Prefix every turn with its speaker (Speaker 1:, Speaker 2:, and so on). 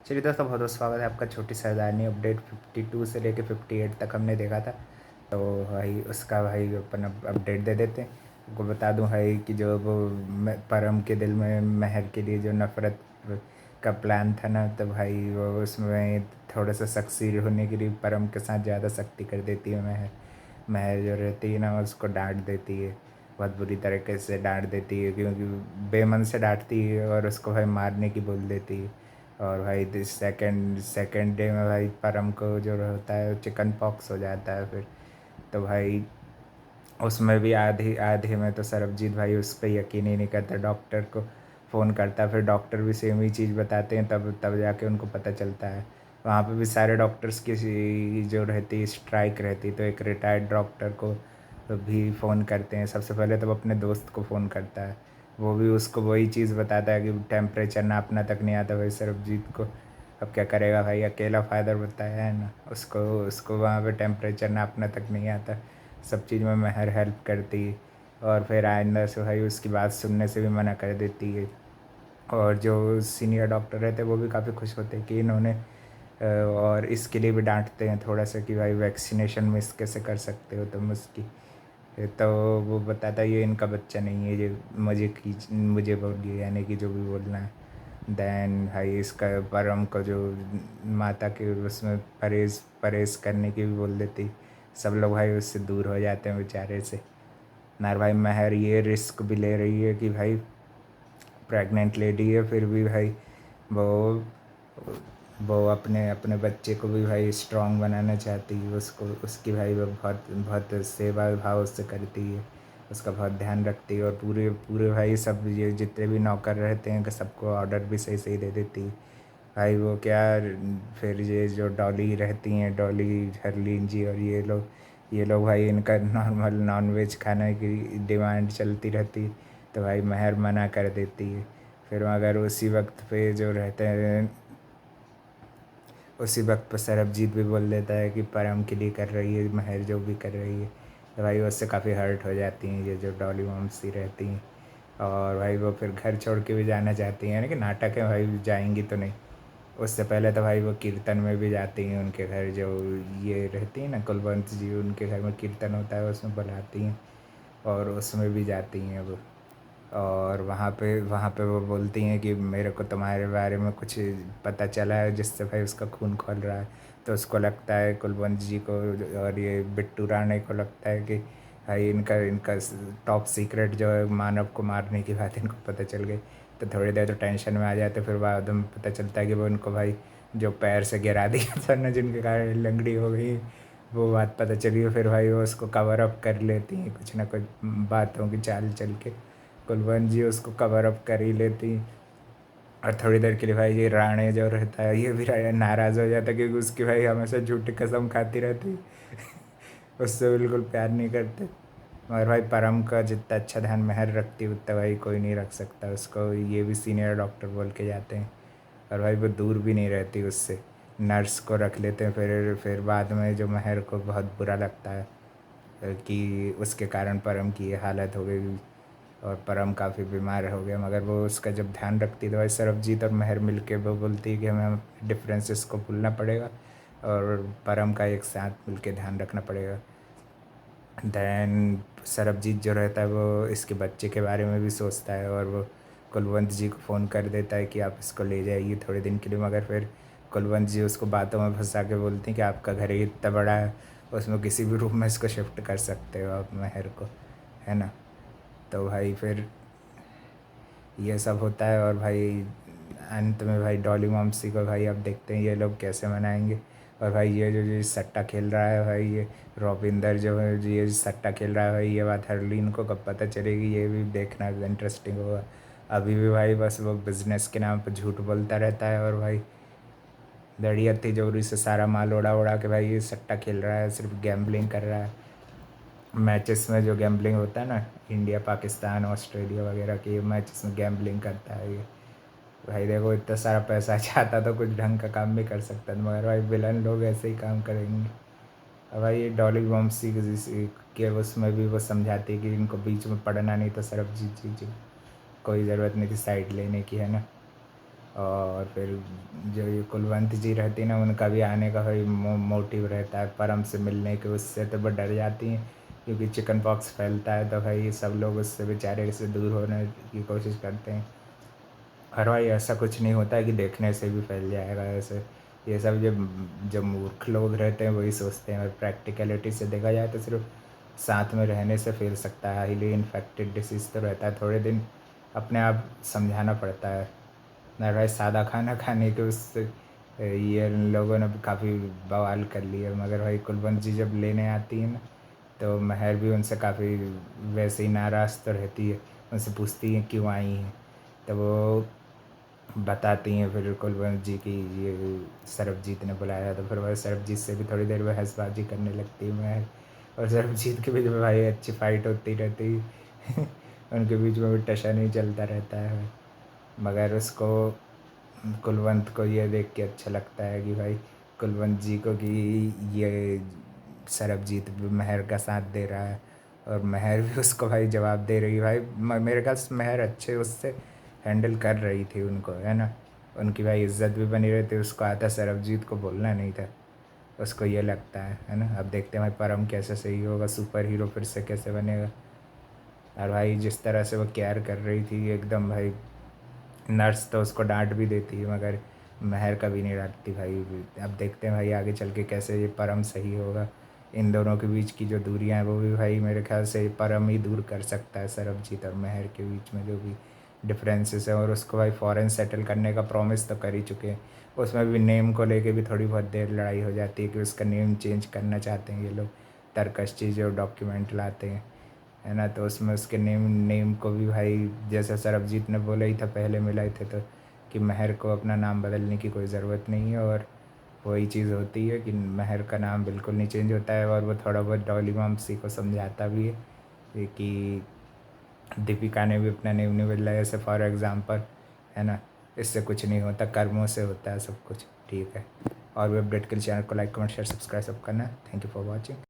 Speaker 1: चलिए दोस्तों, बहुत बहुत स्वागत है आपका। छोटी सरदारनी अपडेट 52 से लेके 58 तक हमने देखा था, तो भाई उसका भाई अपन अपडेट दे देते हैं। आपको बता दूं भाई कि जो वो परम के दिल में महर के लिए जो नफ़रत का प्लान था ना, तो भाई वो उसमें थोड़ा सा सक्सीड होने के लिए परम के साथ ज़्यादा सख्ती कर देती है महर। महर जो रहती है ना, उसको डांट देती है, बहुत बुरी तरीके से डांट देती है, क्योंकि बेमन से डांटती है और उसको भाई मारने की बोल देती है। और भाई सेकंड सेकंड डे में भाई परम को जो होता है चिकन पॉक्स हो जाता है फिर। तो भाई उसमें भी आधे आधे में तो सरबजीत भाई उस पर यकीन ही नहीं करता, डॉक्टर को फ़ोन करता है, फिर डॉक्टर भी सेम ही चीज़ बताते हैं, तब तब जाके उनको पता चलता है। वहाँ पे भी सारे डॉक्टर्स की जो रहती स्ट्राइक रहती, तो एक रिटायर्ड डॉक्टर को भी फ़ोन करते हैं। सबसे पहले तो वो अपने दोस्त को फ़ोन करता है, वो भी उसको वही चीज़ बताता है कि टेम्परेचर नापना तक नहीं आता भाई सरबजीत को। अब क्या करेगा भाई, अकेला फादर बताया है ना उसको, उसको वहाँ पे टेम्परेचर नापना तक नहीं आता। सब चीज़ में महर हेल्प करती है, और फिर आइंदा से भाई उसकी बात सुनने से भी मना कर देती है। और जो सीनियर डॉक्टर रहते हैं वो भी काफ़ी खुश होते हैं कि इन्होंने और इसके लिए भी डांटते हैं थोड़ा सा कि भाई वैक्सीनेशन मिस कैसे कर सकते हो तुम उसकी। तो वो बताता है ये इनका बच्चा नहीं है, ये मुझे बोलिए, यानी कि जो भी बोलना है। देन भाई इसका परम को जो माता के उसमें परहेज़ परहेज़ करने की भी बोल देती। सब लोग भाई उससे दूर हो जाते हैं बेचारे से। नार भाई महर ये रिस्क भी ले रही है कि भाई प्रेग्नेंट लेडी है, फिर भी भाई वो वो अपने अपने बच्चे को भी भाई स्ट्रांग बनाना चाहती है। उसको उसकी भाई वो बहुत बहुत सेवा भाव उससे करती है, उसका बहुत ध्यान रखती है, और पूरे पूरे भाई सब ये जितने भी नौकर रहते हैं कि सबको ऑर्डर भी सही सही दे देती है भाई। वो क्या, फिर ये जो डॉली रहती हैं, डॉली हरलीन जी और ये लोग भाई इनका नॉर्मल नॉनवेज खाने की डिमांड चलती रहती, तो भाई महर मना कर देती है। फिर मगर उसी वक्त पे जो रहते हैं, उसी वक्त पर सरबजीत भी बोल देता है कि परम के लिए कर रही है महर जो भी कर रही है, तो भाई उससे काफ़ी हर्ट हो जाती हैं ये जो डॉली मॉम्सी रहती हैं। और भाई वो फिर घर छोड़ के भी जाना चाहती हैं, यानी कि नाटक है भाई, जाएंगी तो नहीं। उससे पहले तो भाई वो कीर्तन में भी जाती हैं उनके घर, जो ये रहती हैं ना कुलवंत जी, उनके घर में कीर्तन होता है, उसमें बुलाती हैं और उसमें भी जाती हैं वो। और वहाँ पे वो बोलती हैं कि मेरे को तुम्हारे बारे में कुछ पता चला है जिससे भाई उसका खून खौल रहा है। तो उसको लगता है कुलवंत जी को और ये बिट्टू राणे को लगता है कि भाई इनका इनका टॉप सीक्रेट जो है मानव को मारने की बात इनको पता चल गई। तो थोड़ी देर तो टेंशन में आ जाते, फिर बाद में पता चलता है कि वो इनको भाई जो पैर से गिरा दिया था ना, जिनके कारण लंगड़ी हो गई, वो बात पता चली। फिर भाई वो उसको कवर अप कर लेती हैं कुछ ना कुछ बातों की चाल चल के, कुलवंत जी उसको कवर अप कर ही लेती। और थोड़ी देर के लिए भाई ये राणे जो रहता है ये भी नाराज़ हो जाता है, क्योंकि उसकी भाई हमेशा झूठी कसम खाती रहती उससे बिल्कुल प्यार नहीं करते। मगर भाई परम का जितना अच्छा ध्यान महर रखती है उतना भाई कोई नहीं रख सकता उसको, ये भी सीनियर डॉक्टर बोल के जाते हैं। और भाई वो दूर भी नहीं रहती उससे, नर्स को रख लेते हैं। फिर बाद में जो महर को बहुत बुरा लगता है कि उसके कारण परम की ये हालत हो गई, और परम काफ़ी बीमार हो गया। मगर वो उसका जब ध्यान रखती तो भाई सरबजीत और महर मिलके वो बोलती है कि हमें डिफरेंसेस को भूलना पड़ेगा और परम का एक साथ मिलके ध्यान रखना पड़ेगा। दैन सरबजीत जो रहता है वो इसके बच्चे के बारे में भी सोचता है, और वो कुलवंत जी को फ़ोन कर देता है कि आप इसको ले जाइए थोड़े दिन के लिए। मगर फिर कुलवंत जी उसको बातों में फंसा के बोलते हैं कि आपका घर ही इतना बड़ा है, उसमें किसी भी रूम में इसको शिफ्ट कर सकते हो आप महर को, है ना। तो भाई फिर ये सब होता है, और भाई अंत में भाई डॉली मॉम्सी को भाई अब देखते हैं ये लोग कैसे मनाएंगे। और भाई ये जो सट्टा खेल रहा है भाई, ये रॉबिंदर जो है जो ये सट्टा खेल रहा है भाई, ये बात हरलीन को कब पता चलेगी, ये भी देखना इंटरेस्टिंग होगा। अभी भी भाई बस वो बिजनेस के नाम पर झूठ बोलता रहता है, और भाई दड़िया तिजोरी से सारा माल उड़ा उड़ा के भाई ये सट्टा खेल रहा है, सिर्फ गैम्बलिंग कर रहा है। मैचेस में जो गैम्बलिंग होता है ना, इंडिया पाकिस्तान ऑस्ट्रेलिया वगैरह के मैचेस में गैम्बलिंग करता है ये। भाई देखो इतना सारा पैसा चाहता तो कुछ ढंग का काम भी कर सकता था, मगर भाई विलन लोग ऐसे ही काम करेंगे। अब भाई ये डॉली वॉम्सी के उसमें भी वो समझाती है कि इनको बीच में पढ़ना नहीं था, सरबजीत जी कोई ज़रूरत नहीं थी साइड लेने की, है ना। और फिर जो ये कुलवंत जी रहती हैं ना, उनका भी आने का भाई मोटिव रहता है परम से मिलने के। उससे तो वो डर जाती हैं क्योंकि चिकन पॉक्स फैलता है, तो भाई सब लोग उससे बेचारे से दूर होने की कोशिश करते हैं। और भाई ऐसा कुछ नहीं होता है कि देखने से भी फैल जाएगा ऐसे। ये सब जो मूर्ख लोग रहते हैं वही सोचते हैं, और प्रैक्टिकलिटी से देखा जाए तो सिर्फ साथ में रहने से फैल सकता है। हाईली इन्फेक्टेड डिसीज़ तो रहता है, थोड़े दिन अपने आप समझाना पड़ता है ना भाई। सादा खाना खाने के उससे ये इन लोगों ने काफ़ी बवाल कर लिया। मगर भाई कुलवंत जी जब लेने आती है ना, तो महर भी उनसे काफ़ी वैसे ही नाराज़ तो रहती है। उनसे पूछती हैं क्यों आई हैं, तो वो बताती हैं फिर कुलवंत जी की ये सरबजीत ने बुलाया। तो फिर वह सरबजीत से भी थोड़ी देर बहसबाजी करने लगती है महर, और सरबजीत के बीच में भाई अच्छी फाइट होती रहती है। उनके बीच में भी टशा नहीं चलता रहता है। मगर उसको कुलवंत को ये देख के अच्छा लगता है कि भाई कुलवंत जी को कि ये सरबजीत भी महर का साथ दे रहा है, और महर भी उसको भाई जवाब दे रही है। भाई मेरे ख्याल से महर अच्छे उससे हैंडल कर रही थी उनको, है ना। उनकी भाई इज्जत भी बनी रहती, उसको आता सरबजीत को बोलना नहीं था। उसको ये लगता है ना। अब देखते हैं भाई परम कैसे सही होगा, सुपर हीरो फिर से कैसे बनेगा। और भाई जिस तरह से वो केयर कर रही थी एकदम भाई, नर्स तो उसको डांट भी देती है मगर महर कभी नहीं डांटती भाई। अब देखते हैं भाई आगे चल के कैसे ये परम सही होगा। इन दोनों के बीच की जो दूरियां हैं वो भी भाई मेरे ख्याल से परम ही दूर कर सकता है सरबजीत और महर के बीच में जो भी डिफरेंसेस है। और उसको भाई फॉरेन सेटल करने का प्रॉमिस तो कर ही चुके हैं। उसमें भी नेम को लेके भी थोड़ी बहुत देर लड़ाई हो जाती है कि उसका नेम चेंज करना चाहते हैं ये लोग, तरकश चीज़ जो डॉक्यूमेंट लाते हैं, है ना। तो उसमें उसके नेम नेम को भी भाई जैसे सरबजीत ने बोला ही था पहले मिलाए थे तो, कि महर को अपना नाम बदलने की कोई ज़रूरत नहीं है। और वही चीज़ होती है कि महर का नाम बिल्कुल नहीं चेंज होता है। और वो थोड़ा बहुत डॉली मामसी को समझाता भी है कि दीपिका ने भी अपना नेम नहीं बदला जैसे फॉर एग्ज़ाम्पल, है ना। इससे कुछ नहीं होता, कर्मों से होता है सब कुछ, ठीक है। और भी अपडेट के लिए चैनल को लाइक कमेंट शेयर सब्सक्राइब सब करना। Thank you for watching.